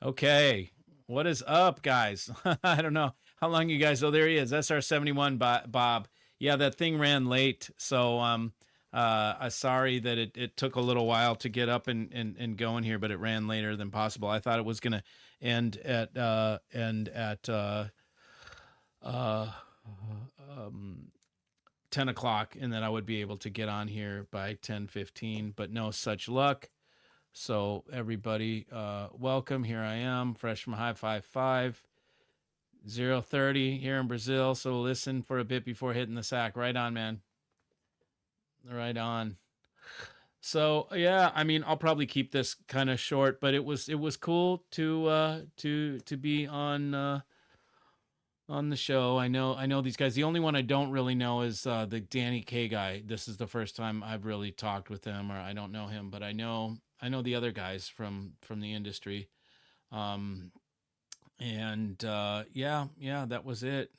Okay. What is up, guys? I don't know how long you guys. Oh, there he is. SR71 Bob. Yeah, that thing ran late. So sorry that it took a little while to get up and going here, but it ran later than possible. I thought it was gonna end at uh, um, 10 o'clock and that I would be able to get on here by 10:15, but no such luck. So everybody, welcome. Here I am, fresh from HiFi 5030 here in Brazil. So listen for a bit before hitting the sack. Right on, man. Right on. So yeah, I mean, I'll probably keep this kind of short, but it was cool to be on the show. I know these guys. The only one I don't really know is the Danny K guy. This is the first time I've really talked with him, or I don't know him, but I know the other guys from the industry. Um, and yeah, that was it.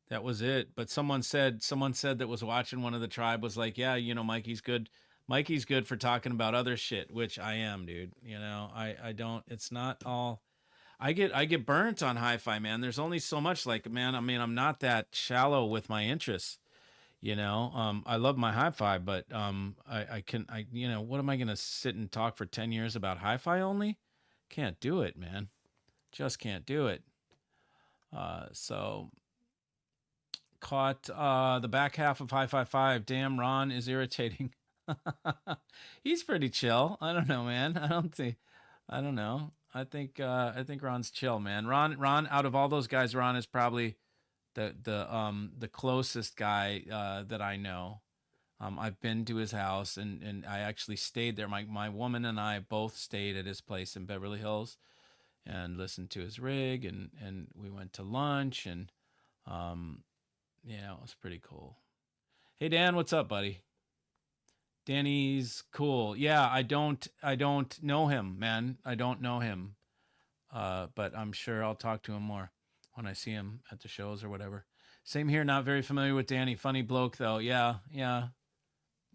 That was it. But someone said that was watching one of the tribe was like, yeah, Mikey's good. Mikey's good for talking about other shit, which I am, dude. I don't. It's not all. I get burnt on hi-fi, man. There's only so much. Like, man, I mean, I'm not that shallow with my interests. I love my hi-fi, but what am I gonna sit and talk for 10 years about hi-fi only? Can't do it, man. Just can't do it. So caught the back half of hi-fi 5. Damn, Ron is irritating. He's pretty chill. I don't know, man. I don't know. I think Ron's chill, man. Ron out of all those guys, Ron is probably the closest guy that I know. I've been to his house and I actually stayed there. My woman and I both stayed at his place in Beverly Hills and listened to his rig and we went to lunch and um it was pretty cool. Hey Dan, what's up, buddy? Danny's cool. Yeah, I don't know him, man. I don't know him. But I'm sure I'll talk to him more when I see him at the shows or whatever. Same here, not very familiar with Danny. Funny bloke though. Yeah, yeah,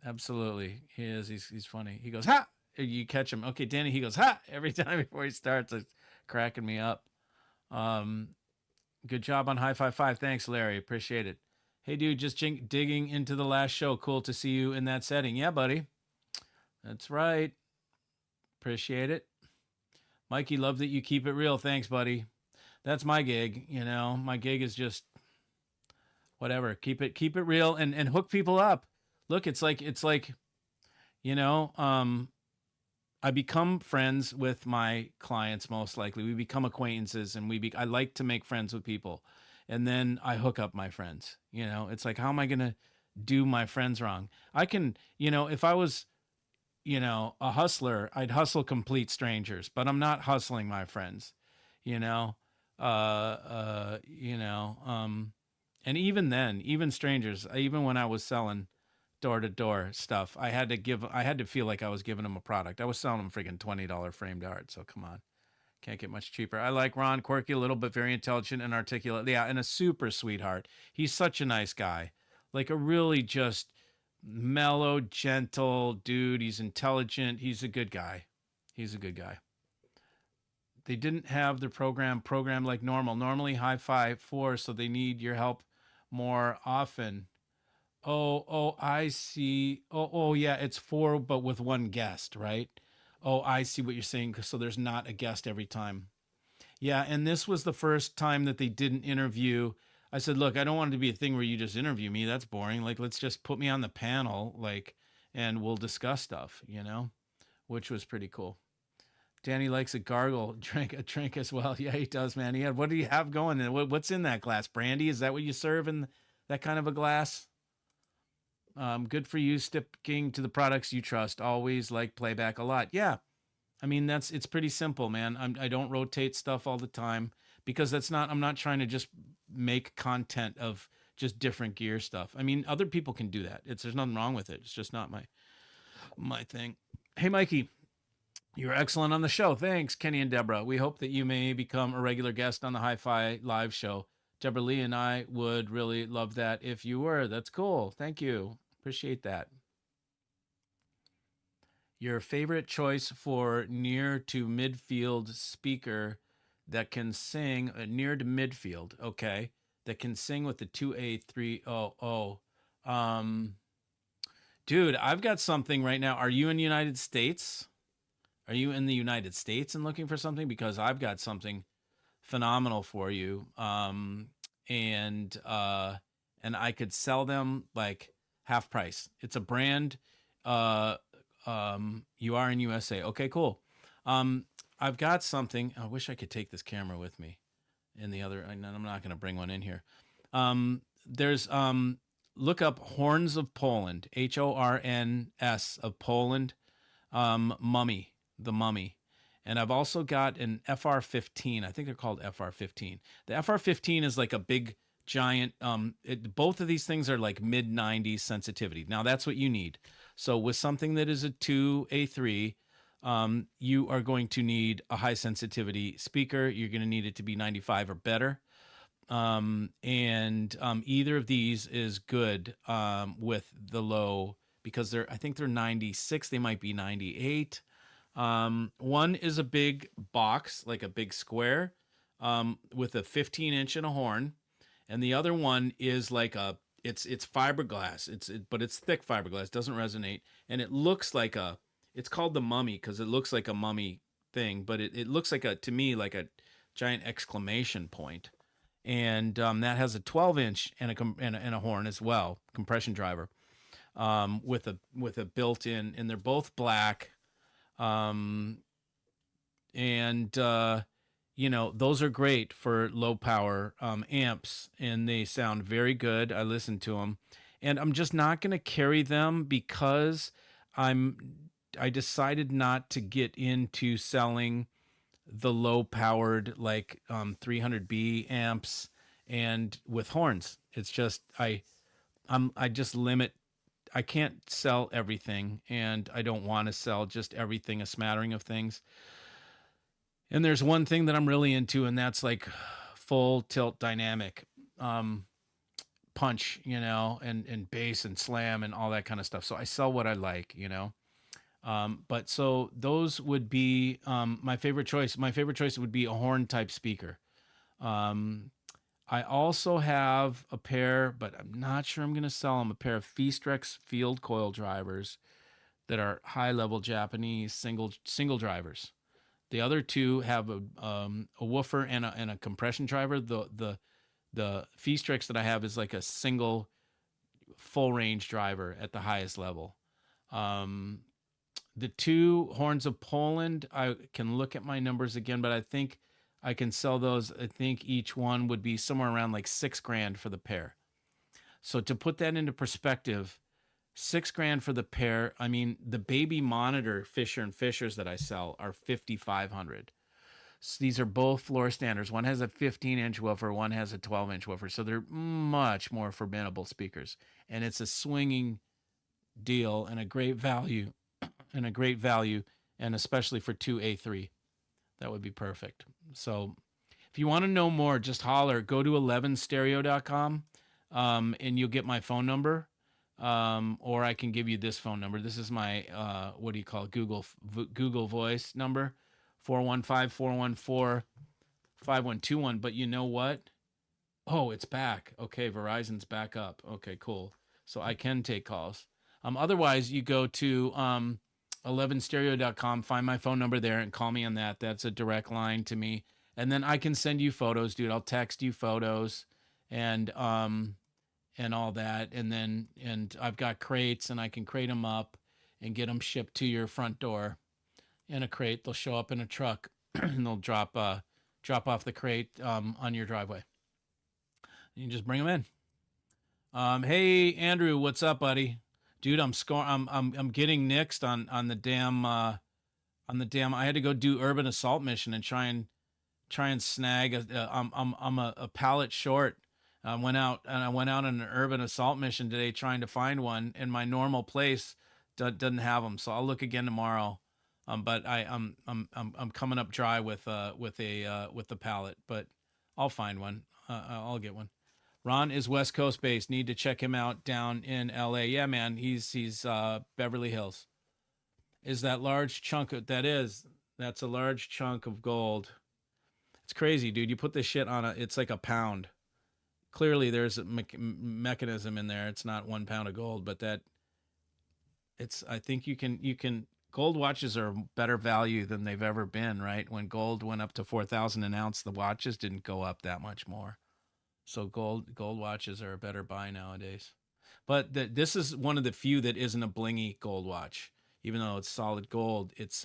absolutely. He is. He's funny. He goes, ha! You catch him. Okay, Danny, he goes, ha! Every time before he starts. It's cracking me up. Um, Good job on High Five Five. Thanks, Larry. Appreciate it. Hey, dude, just digging into the last show. Cool to see you in that setting. Yeah, buddy. That's right. Appreciate it. Mikey, love that you keep it real. Thanks, buddy. That's my gig. My gig is just whatever. Keep it real and hook people up. Look, it's like you know, um, I become friends with my clients most likely. We become acquaintances, and I like to make friends with people, and then I hook up my friends. It's like how am I gonna do my friends wrong? I can, if I was, a hustler, I'd hustle complete strangers, but I'm not hustling my friends. You know, uh, uh, you know, um, and even then, even strangers, even when I was selling door to door stuff, I had to feel like I was giving them a product. I was selling them freaking $20 framed art. So come on, can't get much cheaper. I like Ron, quirky, a little bit, very intelligent and articulate. Yeah, and a super sweetheart. He's such a nice guy, like a really just mellow, gentle dude. He's intelligent. He's a good guy. He's a good guy. They didn't have the program like normal. Normally Hi-Fi 4, so they need your help more often. Oh, I see. Oh, yeah, it's 4, but with one guest, right? Oh, I see what you're saying. So there's not a guest every time. Yeah, and this was the first time that they didn't interview. I said, look, I don't want it to be a thing where you just interview me. That's boring. Like, let's just put me on the panel, like, and we'll discuss stuff, which was pretty cool. Danny likes a gargle, drink a drink as well. Yeah, he does, man. What do you have going? What's in that glass? Brandy? Is that what you serve in that kind of a glass? Good for you, sticking to the products you trust. Always like playback a lot. Yeah, I mean it's pretty simple, man. I don't rotate stuff all the time because I'm not trying to just make content of just different gear stuff. I mean, other people can do that. There's nothing wrong with it. It's just not my thing. Hey, Mikey, you're excellent on the show. Thanks, Kenny and Deborah. We hope that you may become a regular guest on the Hi-Fi live show. Deborah Lee and I would really love that if you were. That's cool. Thank you. Appreciate that. Your favorite choice for near to midfield speaker that can sing near to midfield. Okay, that can sing with the 2A300. Dude, I've got something right now. Are you in the United States? Are you in the United States and looking for something? Because I've got something phenomenal for you. And I could sell them like half price. It's a brand. Uh, you are in USA. Okay, cool. I've got something. I wish I could take this camera with me. In the other, I'm not going to bring one in here. There's look up Horns of Poland, HORNS of Poland, Mummy, the Mummy. And I've also got an FR15. I think they're called FR15. The FR15 is like a big giant. Both of these things are like mid 90s sensitivity. Now that's what you need. So with something that is a 2A3, you are going to need a high sensitivity speaker. You're going to need it to be 95 or better. Either of these is good with the low, because I think they're 96. They might be 98. One is a big box, like a big square, with a 15-inch and a horn, and the other one is like it's fiberglass. But it's thick fiberglass, doesn't resonate, and it looks like it's called the Mummy because it looks like a mummy thing, but it looks like to me like a giant exclamation point. And that has a 12-inch and a horn as well, compression driver, with a built-in, and they're both black. Those are great for low power amps, and they sound very good. I listen to them, and I'm just not going to carry them because I decided not to get into selling the low powered like 300B amps and with horns. It's just I just limit. I can't sell everything, and I don't want to sell just everything, a smattering of things. And there's one thing that I'm really into, and that's like full tilt dynamic punch, and bass and slam and all that kind of stuff. So I sell what I like, but so those would be my favorite choice. My favorite choice would be a horn type speaker. I also have a pair, but I'm not sure I'm going to sell them, a pair of Feastrex field coil drivers that are high level Japanese single drivers. The other two have a woofer and a compression driver. The Feastrex that I have is like a single full range driver at the highest level. The two Horns of Poland, I can look at my numbers again, but I think I can sell those. I think each one would be somewhere around like $6,000 for the pair. So to put that into perspective, $6,000 for the pair. I mean, the baby monitor Fisher & Fishers that I sell are $5,500. So these are both floor standards. One has a 15-inch woofer, one has a 12-inch woofer. So they're much more formidable speakers. And it's a swinging deal and a great value, and especially for 2A3. That would be perfect. So if you want to know more, just holler. Go to 11stereo.com, and you'll get my phone number. Or I can give you this phone number. This is my, Google Voice number, 415-414-5121. But you know what? Oh, it's back. Okay, Verizon's back up. Okay, cool. So I can take calls. Otherwise, you go to 11stereo.com, find my phone number there, and call me on that. That's a direct line to me. And then I can send you photos, dude. I'll text you photos and all that. And I've got crates, and I can crate them up and get them shipped to your front door in a crate. They'll show up in a truck and they'll drop off the crate on your driveway. You can just bring them in. Hey Andrew, what's up, buddy? Dude, I'm getting nixed on the damn I had to go do urban assault mission and try and snag I'm a pallet short. I went out on an urban assault mission today trying to find one, and my normal place doesn't have them. So I'll look again tomorrow. But I'm coming up dry with the pallet, but I'll find one. I'll get one. Ron is West Coast based. Need to check him out down in LA. Yeah, man, he's Beverly Hills. is that large chunk of that's a large chunk of gold. It's crazy, dude. You put this shit on it's like a pound. Clearly there's a mechanism in there. It's not 1 pound of gold, but I think you can gold watches are better value than they've ever been, right? When gold went up to 4,000 an ounce, the watches didn't go up that much more. So gold watches are a better buy nowadays. But this is one of the few that isn't a blingy gold watch. Even though it's solid gold, it's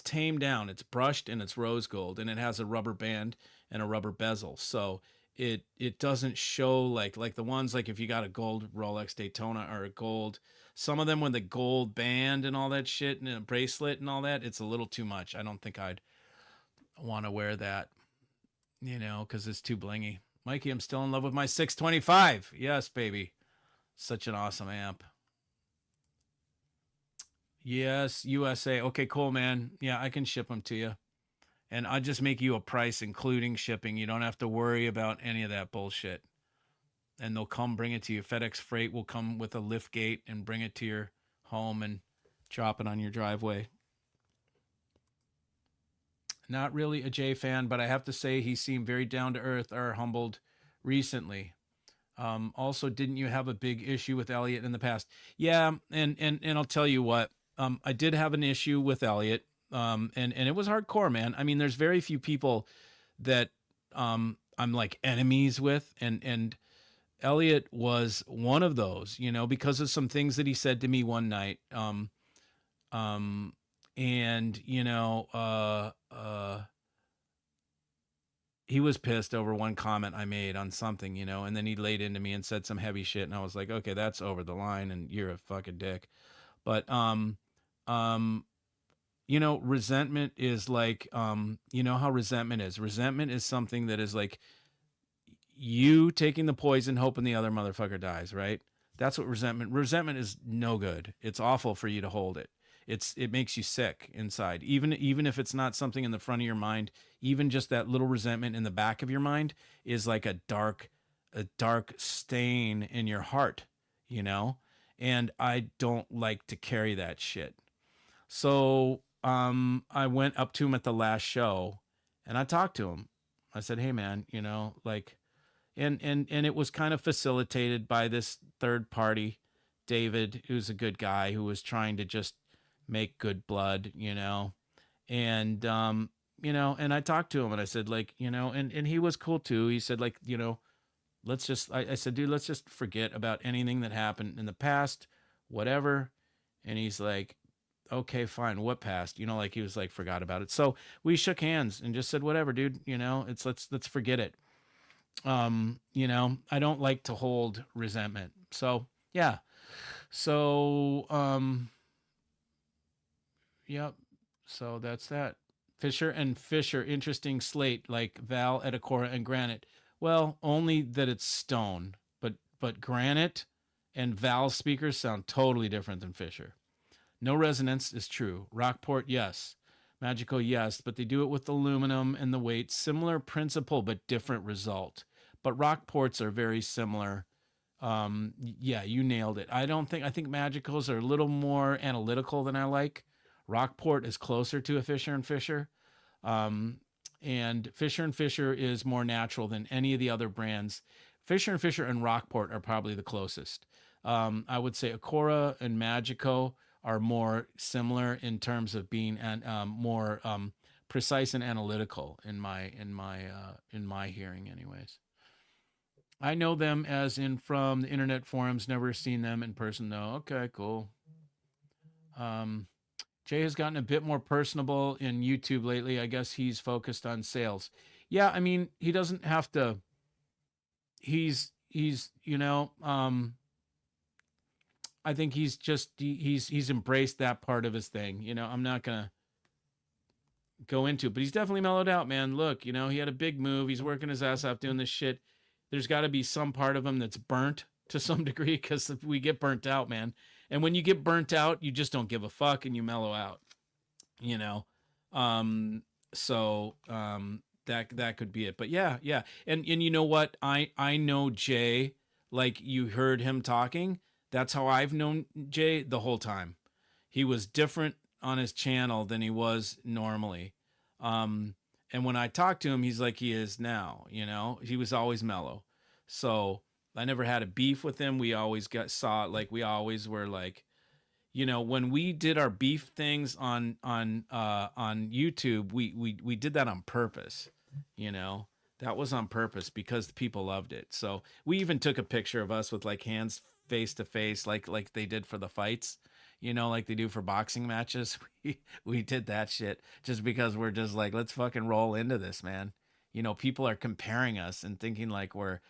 tamed down. It's brushed and it's rose gold, and it has a rubber band and a rubber bezel. So it doesn't show like the ones like if you got a gold Rolex Daytona or a gold, some of them with the gold band and all that shit and a bracelet and all that, it's a little too much. I don't think I'd want to wear that, because it's too blingy. Mikey, I'm still in love with my 625. Yes, baby. Such an awesome amp. Yes, USA. Okay, cool, man. Yeah, I can ship them to you. And I'll just make you a price including shipping. You don't have to worry about any of that bullshit. And they'll come bring it to you. FedEx Freight will come with a lift gate and bring it to your home and drop it on your driveway. Not really a Jay fan, but I have to say he seemed very down to earth or humbled recently. Also, didn't you have a big issue with Elliot in the past? Yeah, and I'll tell you what. I did have an issue with Elliot, and it was hardcore, man. I mean, there's very few people that I'm like enemies with, and Elliot was one of those, because of some things that he said to me one night. And he was pissed over one comment I made on something, and then he laid into me and said some heavy shit, and I was like, okay, that's over the line, and you're a fucking dick. But resentment is like, how resentment is. Resentment is something that is like you taking the poison, hoping the other motherfucker dies, right? That's what resentment is. No good. It's awful for you to hold it. It makes you sick inside. Even if it's not something in the front of your mind, even just that little resentment in the back of your mind is like a dark stain in your heart, and I don't like to carry that shit. So I went up to him at the last show and I talked to him. I said, hey man, like, and it was kind of facilitated by this third party, David, who's a good guy who was trying to just make good blood, and and I talked to him and I said, like, and he was cool too. He said, like, let's just, I said, dude, let's just forget about anything that happened in the past, whatever. And he's like, okay, fine. What past? Like he was like, forgot about it. So we shook hands and just said, whatever, dude, let's forget it. I don't like to hold resentment. So yeah. So, yep. So that's that. Fisher and Fisher, interesting slate like Val, Edacora, and Granite. Well, only that it's stone, but Granite and Val speakers sound totally different than Fisher. No resonance is true. Rockport, yes. Magical, yes, but they do it with aluminum and the weight. Similar principle, but different result. But Rockports are very similar. Yeah, you nailed it. I think Magicals are a little more analytical than I like. Rockport is closer to a Fisher and Fisher. And Fisher and Fisher is more natural than any of the other brands. Fisher and Fisher and Rockport are probably the closest. I would say Acora and Magico are more similar in terms of being more precise and analytical in my hearing, anyways. I know them as in from the internet forums. Never seen them in person though. Okay, cool. Jay has gotten a bit more personable in YouTube lately. I guess he's focused on sales. Yeah, I mean, he doesn't have to. He's I think he's just he's embraced that part of his thing. I'm not gonna go into it, but he's definitely mellowed out, man. Look, he had a big move. He's working his ass off doing this shit. There's got to be some part of him that's burnt to some degree, because we get burnt out, man. And when you get burnt out, you just don't give a fuck and you mellow out, So that could be it. But yeah. And you know what? I know Jay, like you heard him talking. That's how I've known Jay the whole time. He was different on his channel than he was normally. Um, and when I talked to him, he's like he is now. You know, he was always mellow. So I never had a beef with him. We always saw it like we always were like, you know, when we did our beef things on YouTube, we did that on purpose. You know, that was on purpose because the people loved it. So we even took a picture of us with like hands face to face, like they did for the fights. You know, like they do for boxing matches. We did that shit just because we're just like, let's fucking roll into this, man. You know, people are comparing us and thinking like but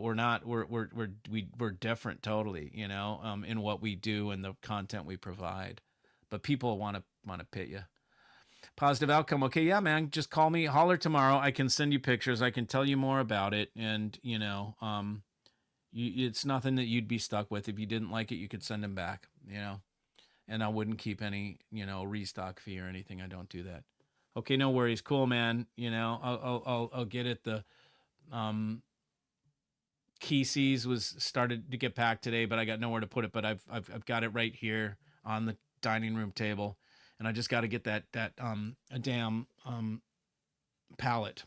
we're not. We're different totally. You know, in what we do and the content we provide. But people want to pit you. Positive outcome. Okay, yeah, man. Just call me, holler tomorrow. I can send you pictures. I can tell you more about it. And you know, it's nothing that you'd be stuck with. If you didn't like it, you could send them back. You know, and I wouldn't keep any, you know, restock fee or anything. I don't do that. Okay, no worries. Cool, man. You know, I'll get it. The Keysees was started to get packed today, but I got nowhere to put it. But I've got it right here on the dining room table, and I just got to get that a damn pallet.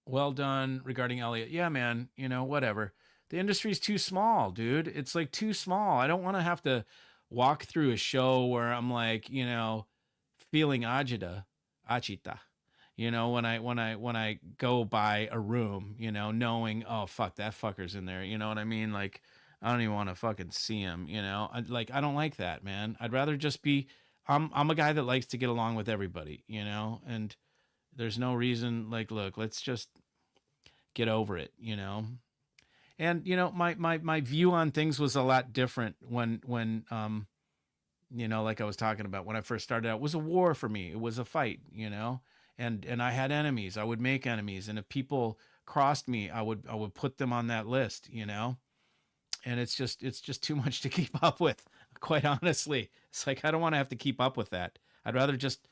Well done regarding Elliot. Yeah, man. You know, whatever. The industry's too small, dude. It's like too small. I don't want to have to walk through a show where I'm like, you know, feeling achita. You know, when I go by a room, you know, knowing, oh fuck, that fucker's in there. You know what I mean? Like, I don't even want to fucking see him. You know, I don't like that, man. I'd rather just be. I'm a guy that likes to get along with everybody. You know, and there's no reason. Like, look, let's just get over it. You know. And you know, my view on things was a lot different when you know, like I was talking about when I first started out, it was a war for me. It was a fight, you know, and I had enemies. I would make enemies, and if people crossed me, I would put them on that list, you know. And it's just too much to keep up with. Quite honestly, it's like I don't want to have to keep up with that. I'd rather just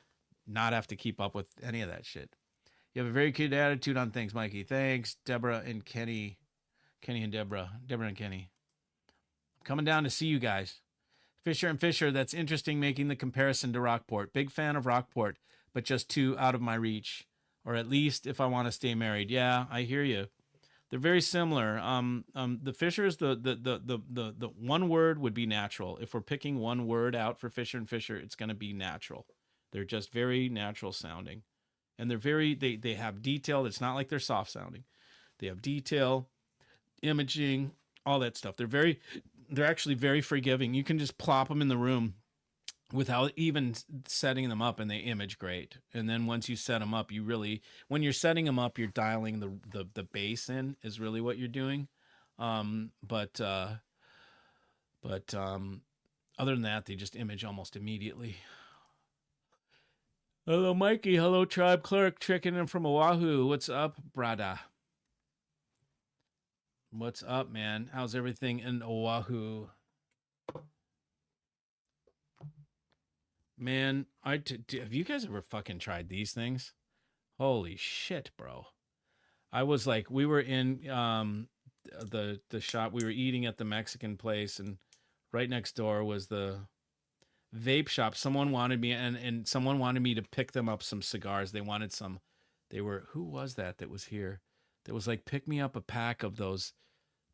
not have to keep up with any of that shit. You have a very good attitude on things, Mikey. Thanks, Deborah and Kenny. Kenny and Deborah and Kenny. I'm coming down to see you guys. Fisher and Fisher, that's interesting making the comparison to Rockport. Big fan of Rockport, but just too out of my reach. Or at least if I want to stay married. Yeah, I hear you. They're very similar. The Fishers, the one word would be natural. If we're picking one word out for Fisher and Fisher, it's going to be natural. They're just very natural sounding, and they have detail. It's not like they're soft sounding. They have detail, imaging, all that stuff. They're actually very forgiving. You can just plop them in the room without even setting them up and they image great. And then once you set them up, when you're setting them up, you're dialing the bass in is really what you're doing. But other than that, they just image almost immediately. Hello, Mikey. Hello, Tribe Clerk. Checking in from Oahu. What's up, brada? What's up, man? How's everything in Oahu? Man, have you guys ever fucking tried these things? Holy shit, bro. I was like, we were in the shop. We were eating at the Mexican place, and right next door was the vape shop. Someone wanted me, and someone wanted me to pick them up some cigars. They wanted some. Who was that was here? That was like, pick me up a pack of those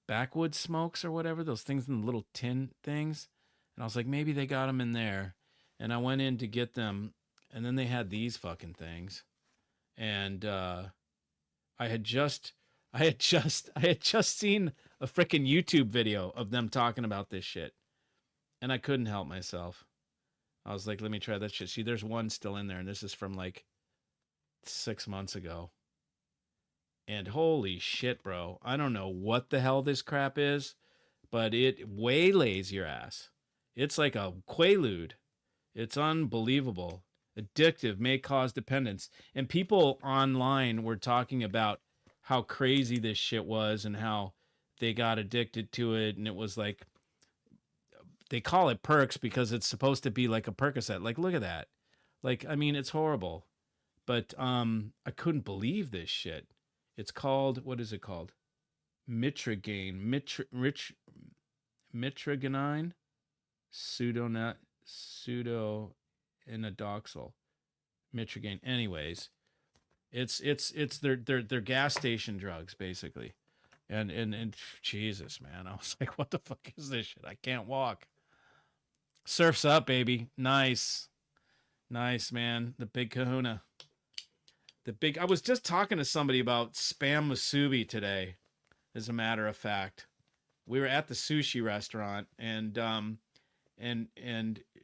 backwoods smokes or whatever, those things in the little tin things. And I was like, maybe they got them in there. And I went in to get them, and then they had these fucking things. And I had just seen a freaking YouTube video of them talking about this shit. And I couldn't help myself. I was like, let me try that shit. See, there's one still in there, and this is from like 6 months ago. And holy shit, bro. I don't know what the hell this crap is, but it waylays your ass. It's like a quaalude. It's unbelievable. Addictive, may cause dependence. And people online were talking about how crazy this shit was and how they got addicted to it. And it was like, they call it perks because it's supposed to be like a Percocet. Like, look at that. Like, I mean, it's horrible. But I couldn't believe this shit. It's called, what is it called? Mitragane. mitragynine, pseudo inodoxal, mitragynine. Anyways, it's their gas station drugs basically. And Jesus, man, I was like, what the fuck is this shit? I can't walk. Surf's up, baby. Nice. Nice, man. The big kahuna. I was just talking to somebody about spam musubi today, as a matter of fact. We were at the sushi restaurant and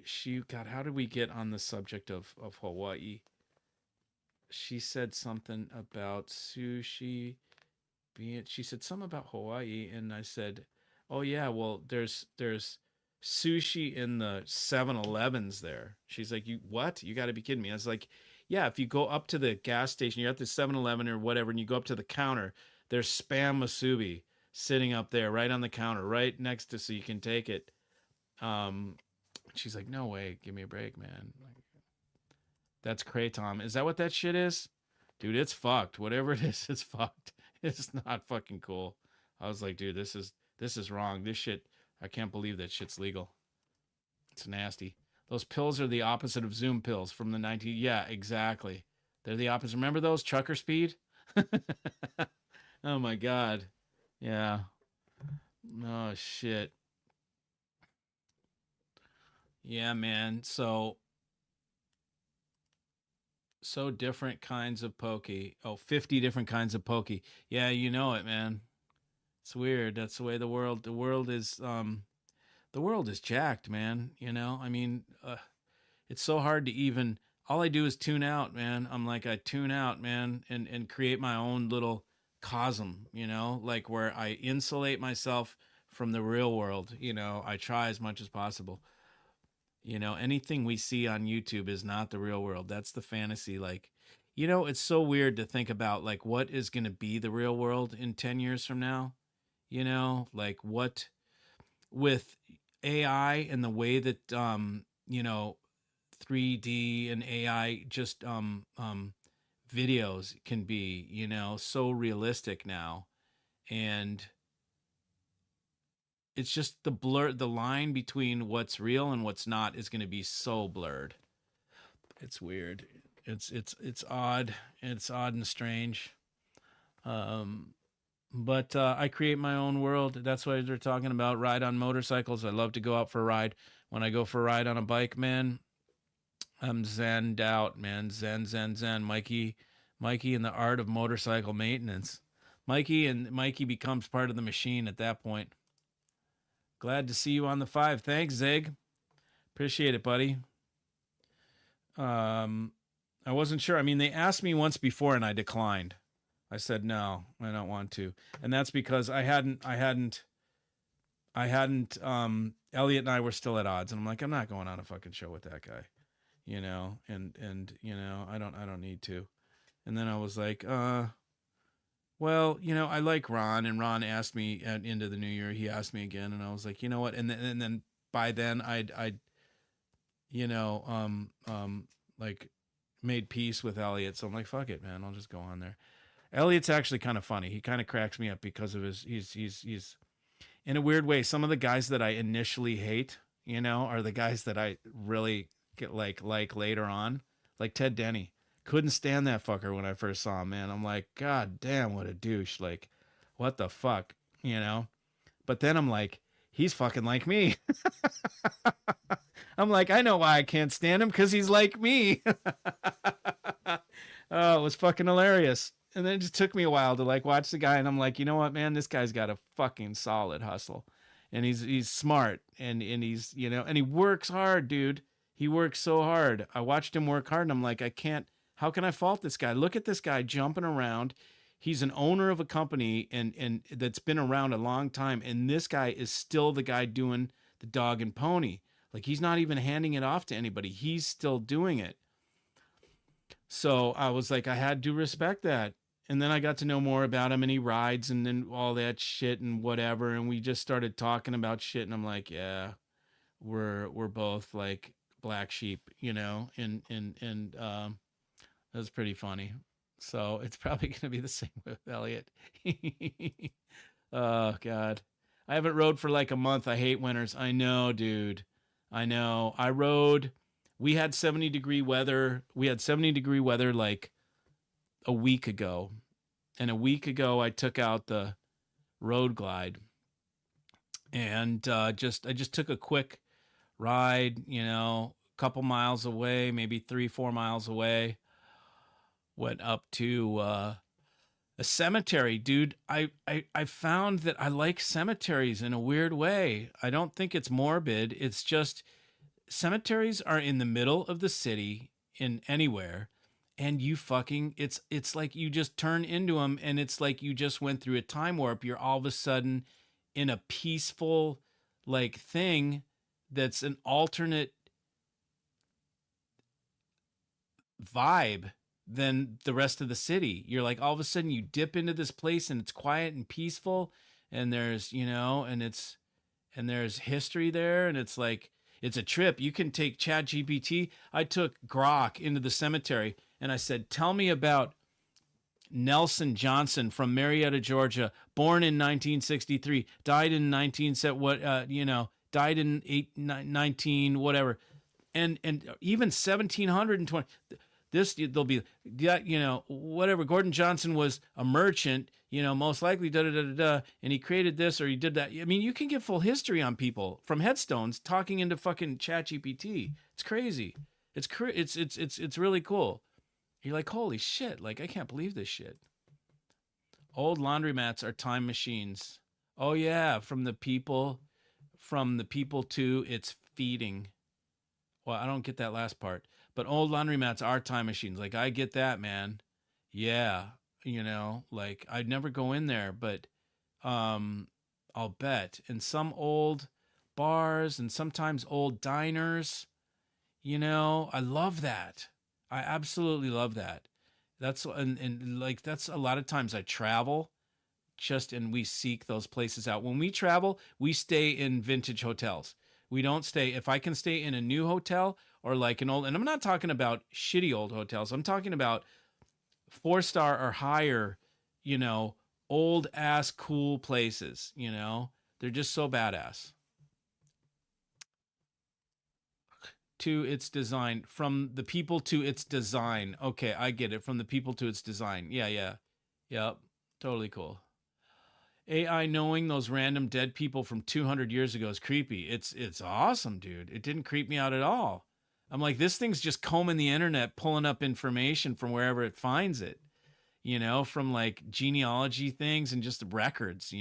she, God, how did we get on the subject of Hawaii? She said something about sushi she said something about Hawaii, and I said, oh yeah, well there's sushi in the 7-Elevens there. She's like, you what? You got to be kidding me. I was like, yeah, if you go up to the gas station, you're at the 7-Eleven or whatever, and you go up to the counter, there's spam musubi sitting up there right on the counter, right next to, so you can take it. She's like, no way, give me a break, man. That's kratom. Is that what that shit is? Dude, it's fucked. Whatever it is, it's fucked. It's not fucking cool. I was like, dude, this is wrong. This shit, I can't believe that shit's legal. It's nasty. Those pills are the opposite of Zoom pills from the 90s. Yeah, exactly. They're the opposite. Remember those? Trucker Speed? Oh my God. Yeah. Oh shit. Yeah, man. So different kinds of pokey. Oh, 50 different kinds of pokey. Yeah, you know it, man. It's weird. That's the way the world is jacked, man. You know, I mean, it's so hard to even, all I do is tune out, man. I'm like, I tune out, man, and create my own little cosm, you know, like where I insulate myself from the real world. You know, I try as much as possible. You know, anything we see on YouTube is not the real world. That's the fantasy. Like, you know, it's so weird to think about, like, what is going to be the real world in 10 years from now? You know, like what with AI and the way that, you know, 3D and AI just videos can be, you know, so realistic now. And it's just the line between what's real and what's not is going to be so blurred. It's weird. It's odd. It's odd and strange. But I create my own world. That's why they're talking about ride on motorcycles. I love to go out for a ride. When I go for a ride on a bike, man, I'm zenned out, man. Zen. Mikey and the art of motorcycle maintenance. Mikey becomes part of the machine at that point. Glad to see you on the 5. Thanks, Zig. Appreciate it, buddy. I wasn't sure. I mean, they asked me once before and I declined. I said, no, I don't want to. And that's because I hadn't, Elliot and I were still at odds. And I'm like, I'm not going on a fucking show with that guy, you know? And, you know, I don't need to. And then I was like, well, you know, I like Ron, and Ron asked me at into the new year, he asked me again. And I was like, you know what? And then by then I'd, you know, like made peace with Elliot. So I'm like, fuck it, man. I'll just go on there. Elliot's actually kind of funny. He kind of cracks me up because of he's in a weird way. Some of the guys that I initially hate, you know, are the guys that I really get like later on, like Ted Denny. Couldn't stand that fucker when I first saw him, man. I'm like, God damn, what a douche. Like, what the fuck, you know? But then I'm like, he's fucking like me. I'm like, I know why I can't stand him, because he's like me. Oh, it was fucking hilarious. And then it just took me a while to like watch the guy, and I'm like, you know what, man, this guy's got a fucking solid hustle, and he's smart, and he's, you know, and he works hard, dude. He works so hard. I watched him work hard, and I'm like, I can't. How can I fault this guy? Look at this guy jumping around. He's an owner of a company and that's been around a long time, and this guy is still the guy doing the dog and pony. Like, he's not even handing it off to anybody. He's still doing it. So I was like, I had to respect that. And then I got to know more about him, and he rides and then all that shit and whatever. And we just started talking about shit. And I'm like, yeah, we're both like black sheep, you know, and it was pretty funny. So it's probably going to be the same with Elliot. Oh God. I haven't rode for like a month. I hate winters. I know, dude. I know. I rode. We had 70-degree weather. We had 70-degree weather like a week ago. And a week ago, I took out the road glide and I just took a quick ride, a couple miles away, maybe 3-4 miles away. Went up to a cemetery, dude. I found that I like cemeteries in a weird way. I don't think it's morbid. It's just cemeteries are in the middle of the city in anywhere, and you fucking it's like you just turn into them, and it's like you just went through a time warp. You're all of a sudden in a peaceful like thing that's an alternate vibe than the rest of the city. You're like all of a sudden you dip into this place and it's quiet and peaceful, and there's, and there's history there, and it's like it's a trip. You can take Chat GPT. I took Grok into the cemetery and I said, "Tell me about Nelson Johnson from Marietta, Georgia, born in 1963, died in 19 died in 19 whatever, and even 1720. This they'll be, whatever. Gordon Johnson was a merchant, most likely da da da da da, and he created this or he did that. I mean, you can get full history on people from headstones talking into fucking Chat GPT. It's crazy. It's really cool. You're like, holy shit! Like, I can't believe this shit. Old laundromats are time machines. Oh yeah, from the people to its feeding. Well, I don't get that last part, but old laundromats are time machines. Like, I get that, man. Yeah, like I'd never go in there, but I'll bet. And some old bars and sometimes old diners, I love that. I absolutely love that. And like that's a lot of times I travel and we seek those places out. When we travel, we stay in vintage hotels. We don't stay, if I can stay in a new hotel or like an old, and I'm not talking about shitty old hotels. I'm talking about 4-star or higher, you know, old ass cool places, they're just so badass. To its design, from the people to its design. Okay, I get it. From the people to its design. Yeah, yeah. Yep. Totally cool. AI knowing those random dead people from 200 years ago is creepy. It's awesome, dude. It didn't creep me out at all. I'm like, this thing's just combing the internet, pulling up information from wherever it finds it, from like genealogy things and just records.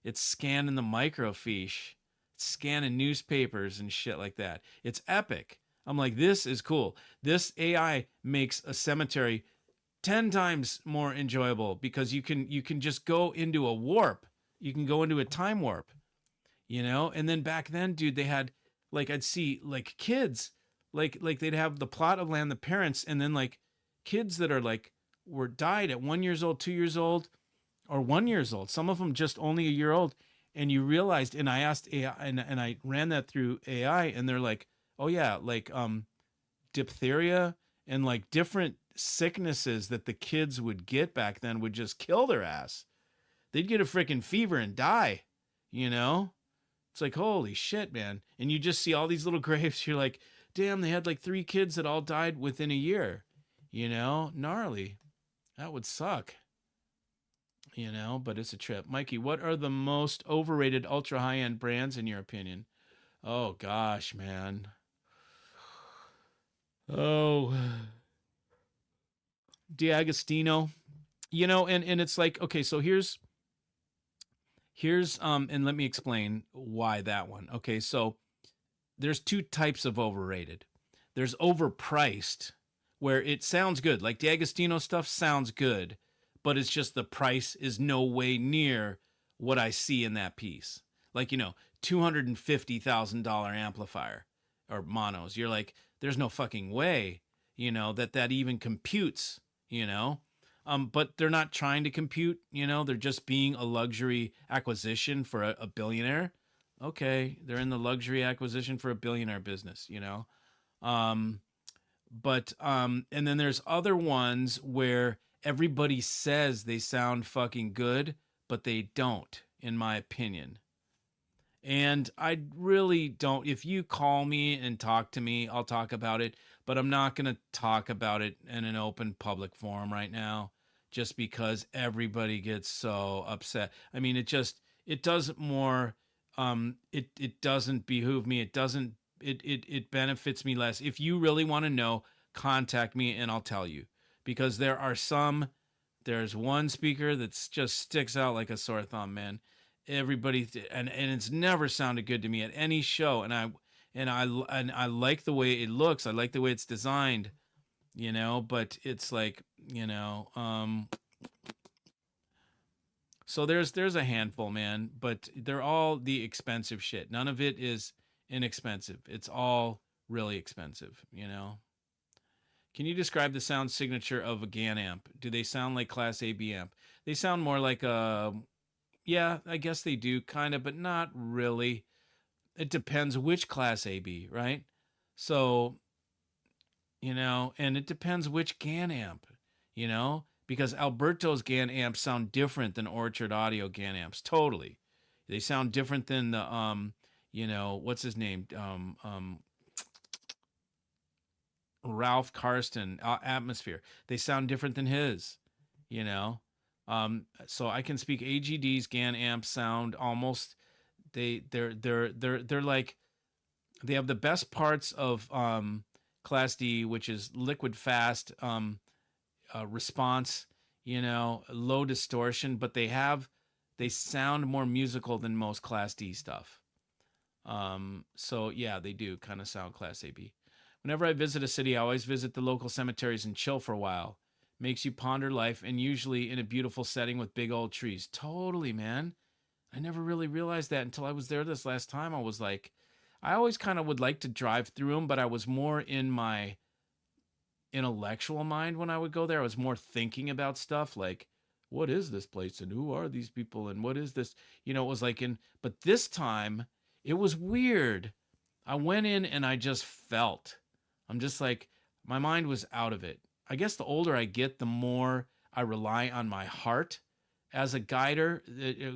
It's scanning the microfiche, it's scanning newspapers and shit like that. It's epic. I'm like, this is cool. This AI makes a cemetery 10 times more enjoyable because you can just go into a warp. You can go into a time warp. And then back then, dude, they had, like, I'd see like kids, like they'd have the plot of land, the parents, and then like kids that are like were died at 1 years old, 2 years old, or 1 years old. Some of them just only a year old. And you realized, and I asked AI, and I ran that through AI, and they're like, oh yeah, like diphtheria and like different sicknesses that the kids would get back then would just kill their ass. They'd get a freaking fever and die, you know? It's like, holy shit, man. And you just see all these little graves. You're like, damn, they had like 3 kids that all died within a year, Gnarly. That would suck, but it's a trip. Mikey, what are the most overrated ultra high end brands in your opinion? Oh, gosh, man. Oh, D'Agostino, and it's like, okay, so here's and let me explain why that one. Okay, so there's 2 types of overrated. There's overpriced, where it sounds good, like D'Agostino stuff sounds good, but it's just the price is no way near what I see in that piece. Like, $250,000 amplifier or monos. You're like, there's no fucking way, that even computes, but they're not trying to compute, they're just being a luxury acquisition for a billionaire. Okay, they're in the luxury acquisition for a billionaire business, but and then there's other ones where everybody says they sound fucking good, but they don't. in my opinion. And I really don't. If you call me and talk to me, I'll talk about it. But I'm not going to talk about it in an open public forum right now, just because everybody gets so upset. I mean, it doesn't more. It doesn't behoove me. It doesn't. It benefits me less. If you really want to know, contact me and I'll tell you. Because there's one speaker that's just sticks out like a sore thumb, man. Everybody and it's never sounded good to me at any show, and I like the way it looks. I like the way it's designed, but it's like, so there's a handful, man, but they're all the expensive shit. None of it is inexpensive. It's all really expensive. Can you describe the sound signature of a GAN amp? Do they sound like Class AB amp? They sound more like a, yeah, I guess they do, kind of, but not really. It depends which Class AB, right? So, and it depends which GAN amp, because Alberto's GAN amps sound different than Orchard Audio GAN amps. Totally. They sound different than the, what's his name? Ralph Karsten Atmosphere. They sound different than his, you know. So I can speak AGD's GAN amp sound almost. They're like, they have the best parts of Class D, which is liquid fast response, low distortion, but they sound more musical than most Class D stuff. So yeah, they do kind of sound Class AB. Whenever I visit a city, I always visit the local cemeteries and chill for a while. Makes you ponder life, and usually in a beautiful setting with big old trees. Totally, man. I never really realized that until I was there this last time. I was like, I always kind of would like to drive through them, but I was more in my intellectual mind when I would go there. I was more thinking about stuff like, what is this place and who are these people and what is this? It was like but this time it was weird. I went in and I just felt. I'm just like, my mind was out of it. I guess the older I get, the more I rely on my heart as a guider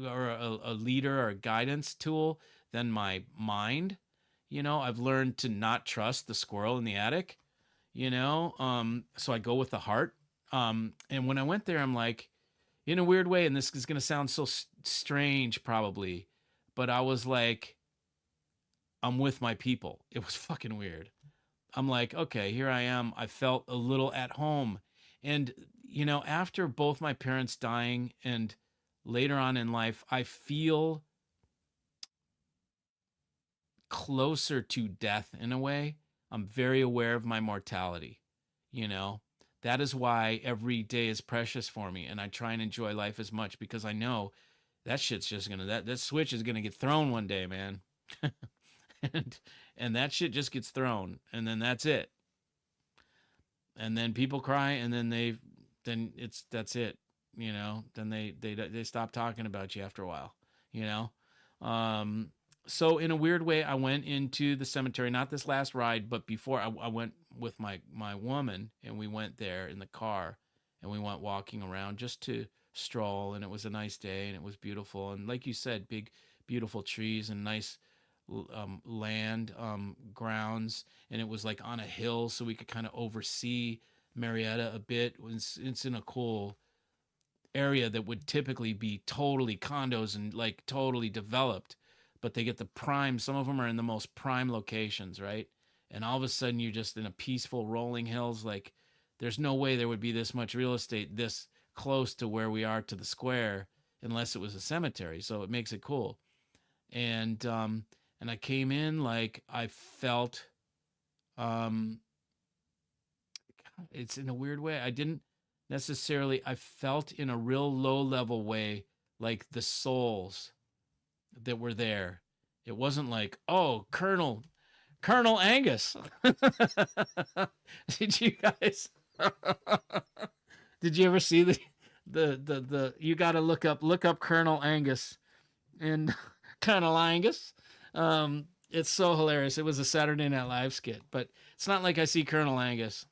or a leader or a guidance tool than my mind. I've learned to not trust the squirrel in the attic, so I go with the heart. And when I went there, I'm like, in a weird way, and this is going to sound so strange probably, but I was like, I'm with my people. It was fucking weird. I'm like, okay, here I am. I felt a little at home. And, after both my parents dying and later on in life, I feel closer to death in a way. I'm very aware of my mortality. That is why every day is precious for me. And I try and enjoy life as much because I know that shit's just that switch is going to get thrown one day, man. and that shit just gets thrown, and then that's it. And then people cry, and then that's it. Then they stop talking about you after a while. So in a weird way, I went into the cemetery, not this last ride, but before I went with my woman, and we went there in the car, and we went walking around just to stroll, and it was a nice day, and it was beautiful, and like you said, big beautiful trees and nice land grounds, and it was like on a hill, so we could kind of oversee Marietta a bit. It's in a cool area that would typically be totally condos and like totally developed, but they get the prime. Some of them are in the most prime locations, right? And all of a sudden you're just in a peaceful rolling hills. Like, there's no way there would be this much real estate this close to where we are to the square unless it was a cemetery, so it makes it cool. And I came in like I felt, it's in a weird way. I didn't necessarily, I felt in a real low level way, like the souls that were there. It wasn't like, oh, Colonel Angus. Did you guys, did you ever see the you got to look up Colonel Angus and Colonel Angus. It's so hilarious. It was a Saturday Night Live skit, but it's not like I see Colonel Angus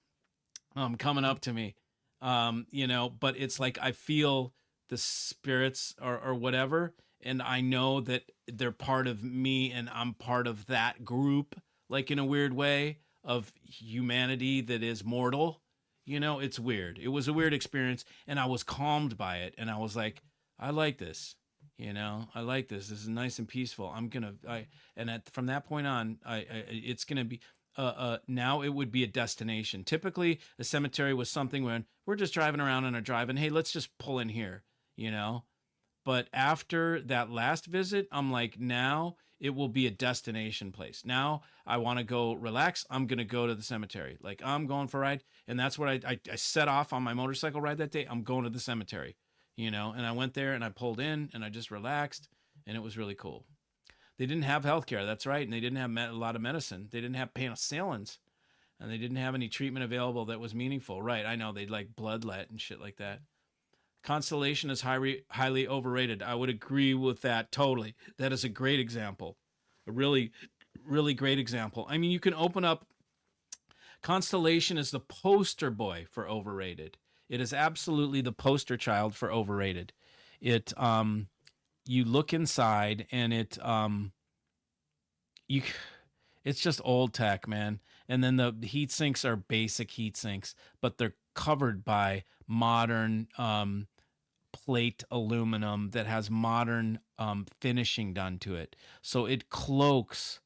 coming up to me, but it's like I feel the spirits or whatever, and I know that they're part of me and I'm part of that group, like in a weird way of humanity that is mortal. You know, it's weird. It was a weird experience, and I was calmed by it, and I was like, I like this. You know, I like this. This is nice and peaceful. And from that point on, it's gonna be. Now it would be a destination. Typically, a cemetery was something when we're just driving around on a drive, and hey, let's just pull in here. You know, but after that last visit, I'm like, now it will be a destination place. Now I want to go relax. I'm going to go to the cemetery. Like, I'm going for a ride. And that's what I set off on my motorcycle ride that day. I'm going to the cemetery, you know, and I went there and I pulled in and I just relaxed, and it was really cool. They didn't have healthcare. That's right. And they didn't have a lot of medicine. They didn't have penicillins, and they didn't have any treatment available that was meaningful. Right. I know they'd like bloodlet and shit like that. Constellation is highly overrated. I would agree with that totally. That is a great example. A really, really great example. I mean, you can open up. Constellation is the poster boy for overrated. It is absolutely the poster child for overrated. It you look inside and you it's just old tech, man. And then the heat sinks are basic heat sinks, but they're covered by modern plate aluminum that has modern finishing done to it. So it cloaks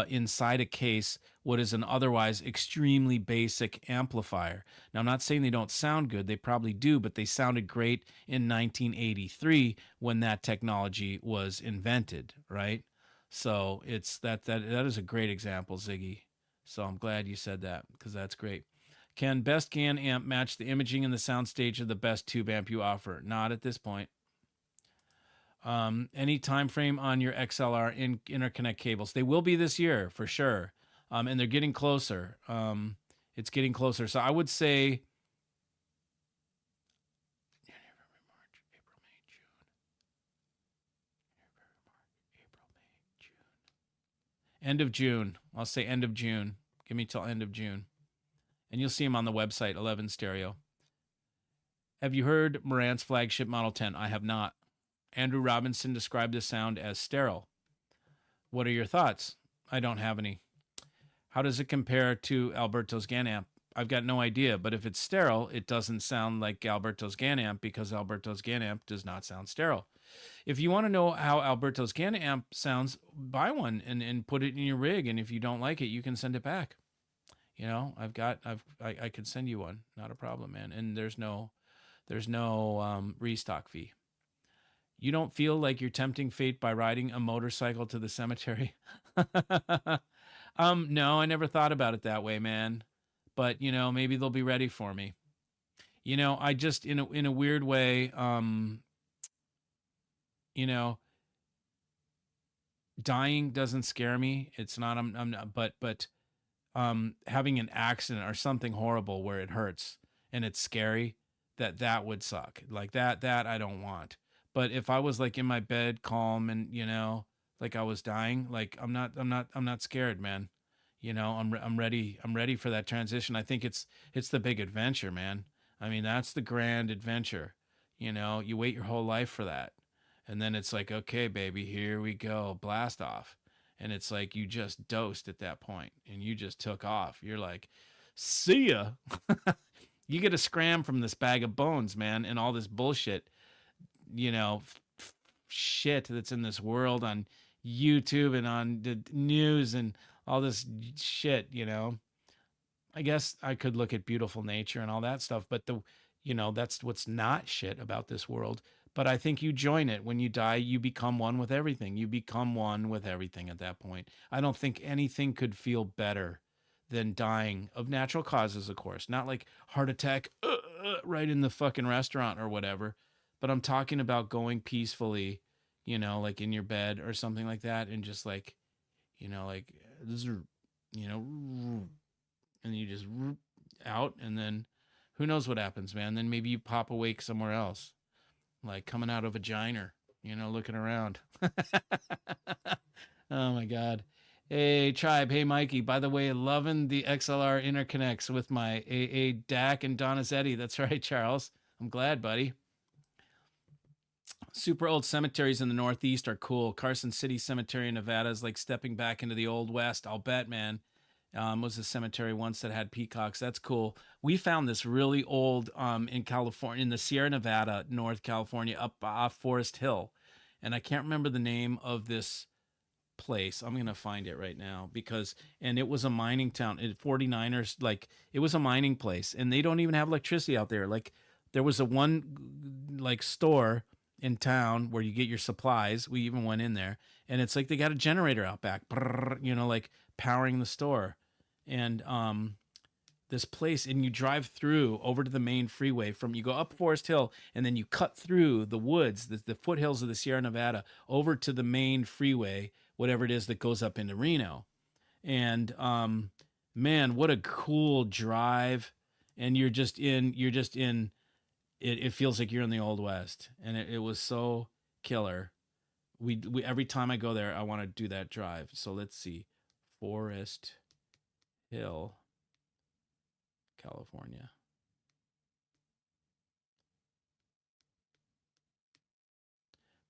inside a case what is an otherwise extremely basic amplifier. Now, I'm not saying they don't sound good. They probably do, but they sounded great in 1983 when that technology was invented, right? So it's that is a great example, Ziggy. So I'm glad you said that because that's great. Can best GAN amp match the imaging and the soundstage of the best tube amp you offer? Not at this point. Any time frame on your XLR interconnect cables? They will be this year for sure, and they're getting closer. It's getting closer. So I would say end of June. I'll say end of June. Give me till end of June. And you'll see them on the website, 11 Stereo. Have you heard Marant's flagship Model 10? I have not. Andrew Robinson described the sound as sterile. What are your thoughts? I don't have any. How does it compare to Alberto's GAN amp? I've got no idea, but if it's sterile, it doesn't sound like Alberto's GAN amp because Alberto's GAN amp does not sound sterile. If you want to know how Alberto's GAN amp sounds, buy one and put it in your rig, and if you don't like it, you can send it back. You know, I could send you one, not a problem, man. And there's no restock fee. You don't feel like you're tempting fate by riding a motorcycle to the cemetery? No, I never thought about it that way, man. But you know, maybe they'll be ready for me. You know, I just in a weird way, you know, dying doesn't scare me. It's not. I'm not. But having an accident or something horrible where it hurts and it's scary, that would suck. Like that I don't want. But if I was like in my bed calm and you know like I was dying, like I'm not scared, man. You know, I'm ready for that transition. I think it's the big adventure, man. I mean, that's the grand adventure. You know, you wait your whole life for that. And then it's like, okay, baby, here we go, blast off. And it's like you just dosed at that point and you just took off. You're like, see ya. You get a scram from this bag of bones, man, and all this bullshit, you know, shit that's in this world on YouTube and on the news and all this shit, you know. I guess I could look at beautiful nature and all that stuff, but you know, that's what's not shit about this world. But I think you join it. When you die, you become one with everything. You become one with everything at that point. I don't think anything could feel better than dying of natural causes, of course. Not like heart attack right in the fucking restaurant or whatever. But I'm talking about going peacefully, you know, like in your bed or something like that, and just like, you know, like, you know, and you just out, and then who knows what happens, man. Then maybe you pop awake somewhere else, like coming out of a vagina, you know, looking around. Oh my God. Hey tribe, hey Mikey, by the way, loving the XLR interconnects with my AA DAC and Donizetti. That's right, Charles. I'm glad, buddy. Super old cemeteries in the Northeast are cool. Carson City Cemetery in Nevada is like stepping back into the Old West. I'll bet, man. Was a cemetery once that had peacocks. That's cool. We found this really old in California, in the Sierra Nevada, North California, up off Forest Hill. And I can't remember the name of this place. I'm gonna find it right now because and it was a mining town. 49ers, like it was a mining place, and they don't even have electricity out there. Like there was a one like store in town where you get your supplies. We even went in there, and it's like they got a generator out back, you know, like powering the store. And this place, and you drive through over to the main freeway from you go up Forest Hill, and then you cut through the woods, the foothills of the Sierra Nevada, over to the main freeway, whatever it is that goes up into Reno. And man, what a cool drive. And you're just in it feels like you're in the old west, and it was so killer. We every time I go there I want to do that drive. So let's see, Forest Hill, California.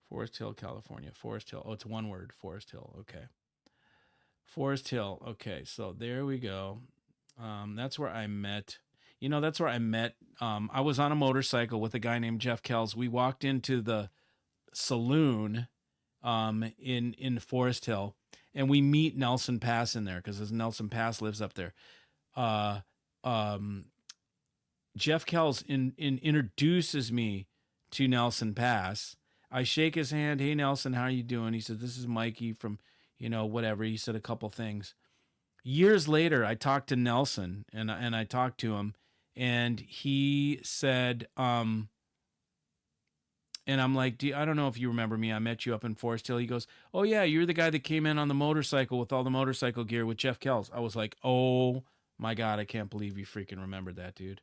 Forest Hill, California. Forest Hill. Oh, it's one word. Forest Hill. Okay. Forest Hill. Okay, so there we go. That's where I met. You know, that's where I met. I was on a motorcycle with a guy named Jeff Kells. We walked into the saloon in Forest Hill, and we meet Nelson Pass in there because Nelson Pass lives up there. Uh, um, Jeff Kells introduces me to Nelson Pass. I shake his hand. Hey, Nelson, how are you doing? He said, this is Mikey from, you know, whatever. He said a couple things. Years later, I talked to Nelson, and I talked to him, and he said, and I'm like, I don't know if you remember me. I met you up in Forest Hill. He goes, oh, yeah, you're the guy that came in on the motorcycle with all the motorcycle gear with Jeff Kells. I was like, oh, my God, I can't believe you freaking remembered that, dude.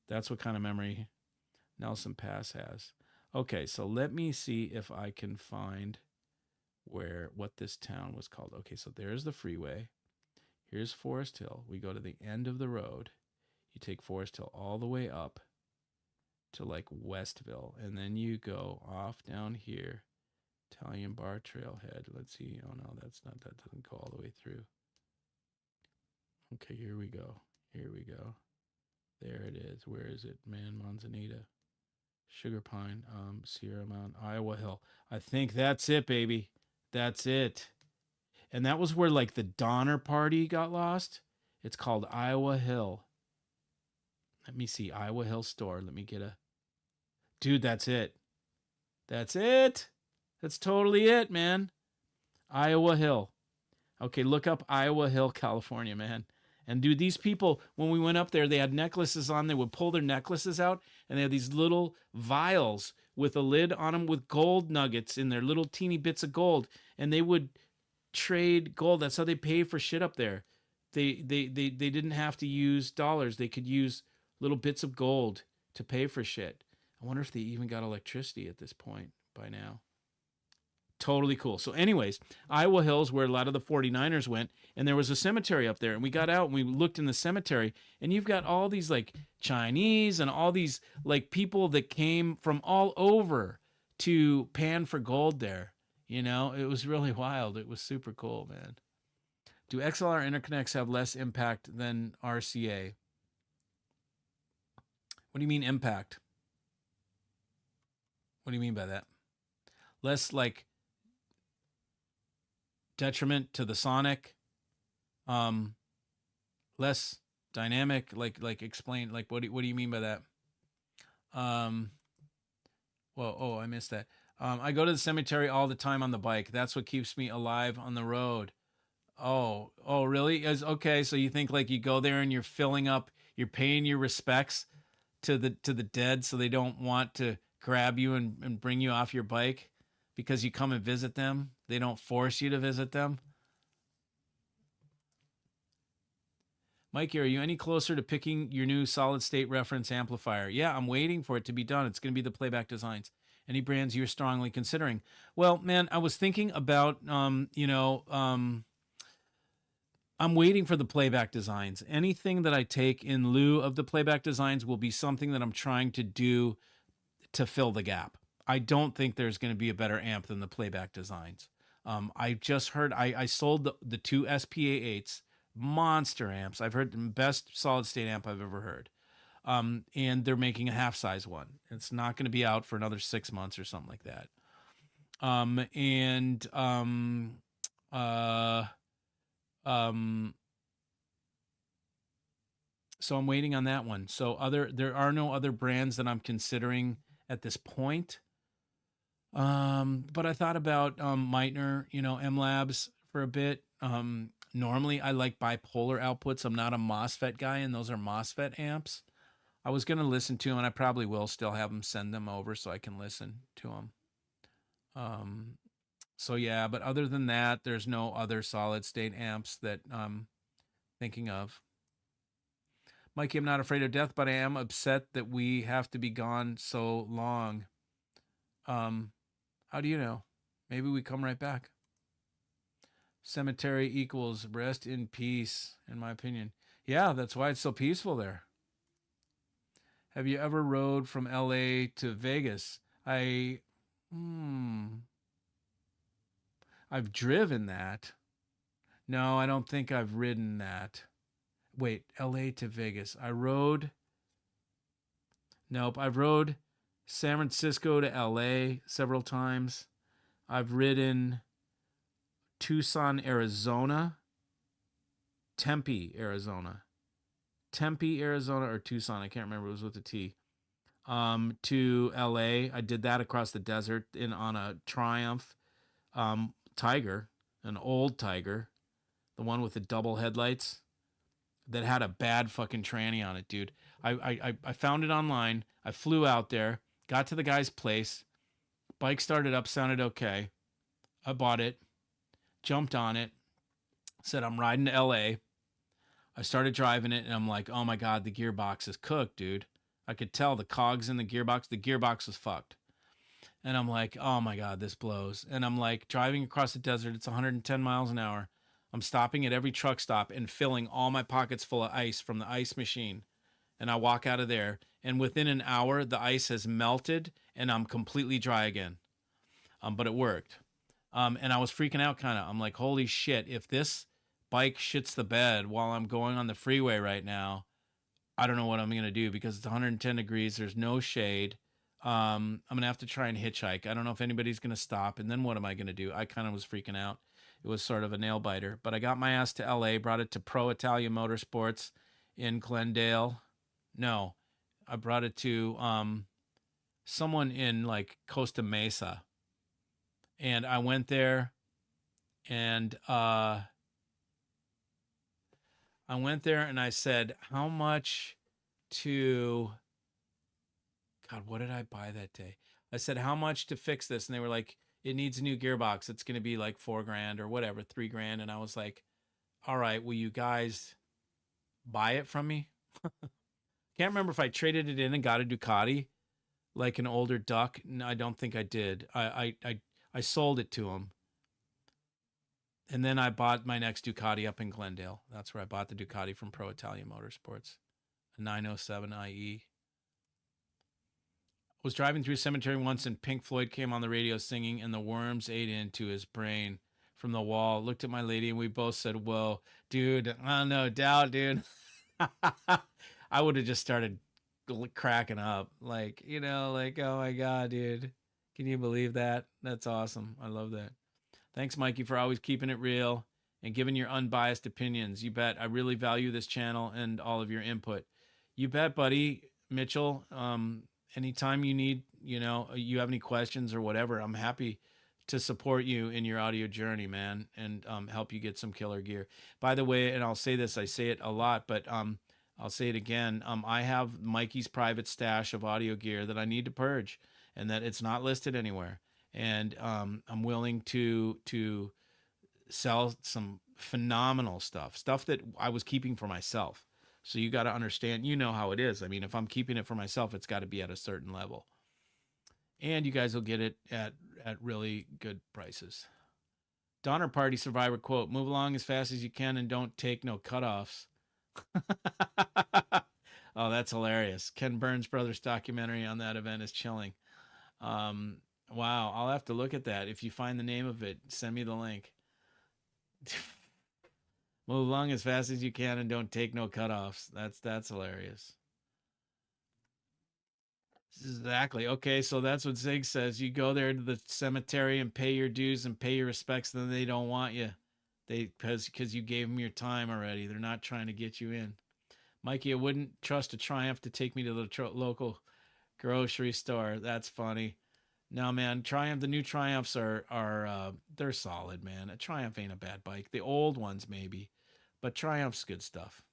That's what kind of memory Nelson Pass has. Okay, so let me see if I can find what this town was called. Okay, so there's the freeway. Here's Forest Hill. We go to the end of the road. You take Forest Hill all the way up to like Westville, and then you go off down here, Italian Bar Trailhead. Let's see. Oh no, that doesn't go all the way through. Okay, here we go. Here we go. There it is. Where is it? Man, Manzanita, Sugar Pine, Sierra Mountain, Iowa Hill. I think that's it, baby. That's it. And that was where like the Donner Party got lost. It's called Iowa Hill. Let me see. Iowa Hill store. Let me get a... Dude, that's it. That's it. That's totally it, man. Iowa Hill. Okay, look up Iowa Hill, California, man. And dude, these people, when we went up there, they had necklaces on. They would pull their necklaces out, and they had these little vials with a lid on them with gold nuggets in there, little teeny bits of gold. And they would trade gold. That's how they pay for shit up there. They didn't have to use dollars. They could use little bits of gold to pay for shit. I wonder if they even got electricity at this point by now. Totally cool. So anyways, Iowa Hills, where a lot of the 49ers went, and there was a cemetery up there, and we got out and we looked in the cemetery, and you've got all these like Chinese and all these like people that came from all over to pan for gold there. You know, it was really wild. It was super cool, man. Do XLR interconnects have less impact than RCA? What do you mean impact? What do you mean by that? Less like detriment to the sonic, less dynamic, like explain, like what do you mean by that? Well, oh, I missed that. I go to the cemetery all the time on the bike. That's what keeps me alive on the road. Oh, really? Okay, so you think like you go there and you're filling up, you're paying your respects to the dead, so they don't want to grab you and bring you off your bike because you come and visit them. They don't force you to visit them. Mikey, are you any closer to picking your new solid state reference amplifier? Yeah, I'm waiting for it to be done. It's going to be the Playback Designs. Any brands you're strongly considering? Well, man, I was thinking about, I'm waiting for the Playback Designs. Anything that I take in lieu of the Playback Designs will be something that I'm trying to do to fill the gap. I don't think there's going to be a better amp than the Playback Designs. I just heard I sold the two SPA8s, monster amps. I've heard the best solid state amp I've ever heard. And they're making a half size one. It's not going to be out for another 6 months or something like that. And so I'm waiting on that one. So there are no other brands that I'm considering at this point. But I thought about Meitner, M Labs for a bit. Normally I like bipolar outputs. I'm not a MOSFET guy, and those are MOSFET amps. I was going to listen to them, and I probably will still have them send them over so I can listen to them. So yeah, but other than that, there's no other solid state amps that I'm thinking of. Mikey, I'm not afraid of death, but I am upset that we have to be gone so long. How do you know? Maybe we come right back. Cemetery equals rest in peace, in my opinion. Yeah, that's why it's so peaceful there. Have you ever rode from LA to Vegas? I've driven that. No, I don't think I've ridden that. Wait, LA to Vegas. Nope, I've rode San Francisco to LA several times. I've ridden Tucson, Arizona, Tempe, Arizona, or Tucson. I can't remember. It was with a T. To LA. I did that across the desert on a Triumph Tiger, an old Tiger, the one with the double headlights that had a bad fucking tranny on it, dude. I found it online. I flew out there, got to the guy's place. Bike started up, sounded okay. I bought it, jumped on it, said I'm riding to LA. I started driving it, and I'm like, oh my God, the gearbox is cooked, dude. I could tell the cogs in the gearbox was fucked. And I'm like, oh my God, this blows. And I'm like driving across the desert. It's 110 miles an hour. I'm stopping at every truck stop and filling all my pockets full of ice from the ice machine. And I walk out of there, and within an hour, the ice has melted, and I'm completely dry again. But it worked. And I was freaking out kind of. I'm like, holy shit, if this bike shits the bed while I'm going on the freeway right now, I don't know what I'm going to do, because it's 110 degrees. There's no shade. I'm going to have to try and hitchhike. I don't know if anybody's going to stop. And then what am I going to do? I kind of was freaking out. It was sort of a nail biter. But I got my ass to LA, brought it to Pro Italia Motorsports in Glendale. No, I brought it to someone in like Costa Mesa. And I went there, and I said, how much to, God, what did I buy that day? I said, how much to fix this? And they were like, it needs a new gearbox. It's going to be like $4,000 or whatever, $3,000. And I was like, all right, will you guys buy it from me? Can't remember if I traded it in and got a Ducati, like an older Duck. No, I don't think I did. I sold it to him. And then I bought my next Ducati up in Glendale. That's where I bought the Ducati from Pro Italia Motorsports, a 907 IE. Was driving through a cemetery once, and Pink Floyd came on the radio singing, and the worms ate into his brain from the wall. Looked at my lady, and we both said, whoa, dude, no doubt, dude. I would have just started cracking up. Like, oh my God, dude. Can you believe that? That's awesome. I love that. Thanks, Mikey, for always keeping it real and giving your unbiased opinions. You bet. I really value this channel and all of your input. You bet, buddy. Mitchell, anytime you need, you have any questions or whatever, I'm happy to support you in your audio journey, man, and help you get some killer gear. By the way, and I'll say this, I say it a lot, but I'll say it again. I have Mikey's private stash of audio gear that I need to purge, and that it's not listed anywhere. And I'm willing to sell some phenomenal stuff that I was keeping for myself. So you got to understand, how it is. I mean, if I'm keeping it for myself, it's got to be at a certain level. And you guys will get it at really good prices. Donner Party Survivor quote, move along as fast as you can and don't take no cutoffs. Oh, that's hilarious. Ken Burns Brothers documentary on that event is chilling. Wow, I'll have to look at that. If you find the name of it, send me the link. Move along as fast as you can and don't take no cutoffs. That's hilarious. Exactly. Okay, so that's what Zig says. You go there to the cemetery and pay your dues and pay your respects, then they don't want you. They because you gave them your time already. They're not trying to get you in. Mikey, I wouldn't trust a Triumph to take me to the local grocery store. That's funny. No, man, Triumph. The new Triumphs are they're solid, man. A Triumph ain't a bad bike. The old ones maybe, but Triumph's good stuff.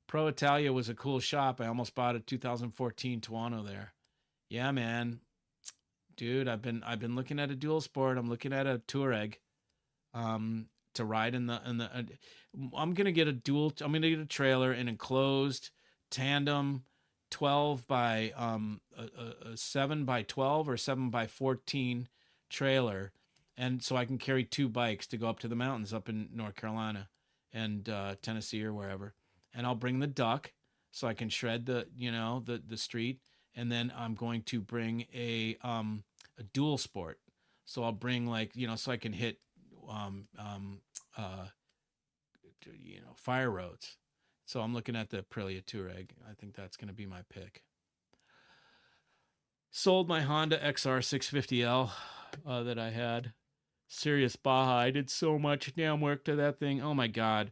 Pro Italia was a cool shop. I almost bought a 2014 Tuono there. Yeah, man, dude. I've been looking at a dual sport. I'm looking at a Touareg. To ride in the. I'm gonna get a dual. I'm gonna get a trailer, an enclosed tandem 12 by a 7 by 12 or 7 by 14 trailer, and so I can carry two bikes to go up to the mountains up in North Carolina and Tennessee or wherever, and I'll bring the duck so I can shred the street, and then I'm going to bring a dual sport, so I'll bring so I can hit um um uh fire roads. So I'm looking at the Aprilia Touareg. I think that's going to be my pick. Sold my Honda XR 650L that I had. Serious Baja. I did so much damn work to that thing. Oh my God.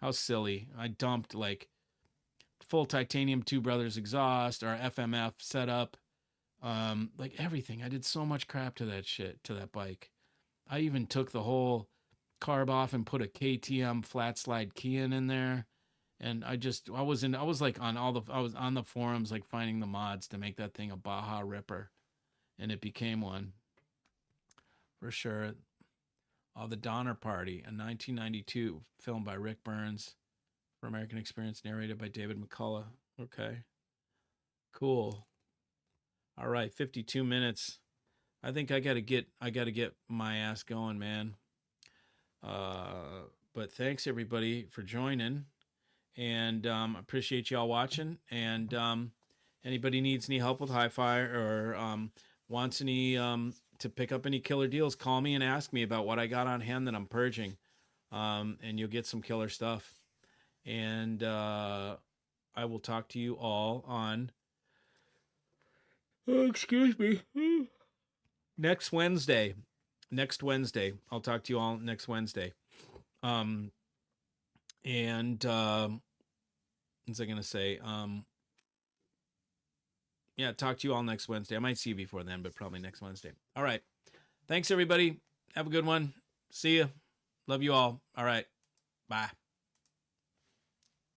How silly. I dumped like full titanium Two Brothers exhaust, our FMF setup, like everything. I did so much crap to that bike. I even took the whole carb off and put a KTM flat slide key in there. And I was like I was on the forums like finding the mods to make that thing a Baja Ripper, and it became one for sure. The Donner Party, a 1992 film by Rick Burns for American Experience, narrated by David McCullough. Okay, cool. All right, 52 minutes. I think I gotta get my ass going, man. But thanks everybody for joining, and appreciate y'all watching. And anybody needs any help with HiFi or wants any to pick up any killer deals, call me and ask me about what I got on hand that I'm purging, and you'll get some killer stuff. And I will talk to you all on. Oh, excuse me. Next Wednesday. I'll talk to you all next Wednesday. And what's I gonna say? Yeah, talk to you all next Wednesday. I might see you before then, but probably next Wednesday. All right. Thanks everybody. Have a good one. See you. Love you all. All right. Bye.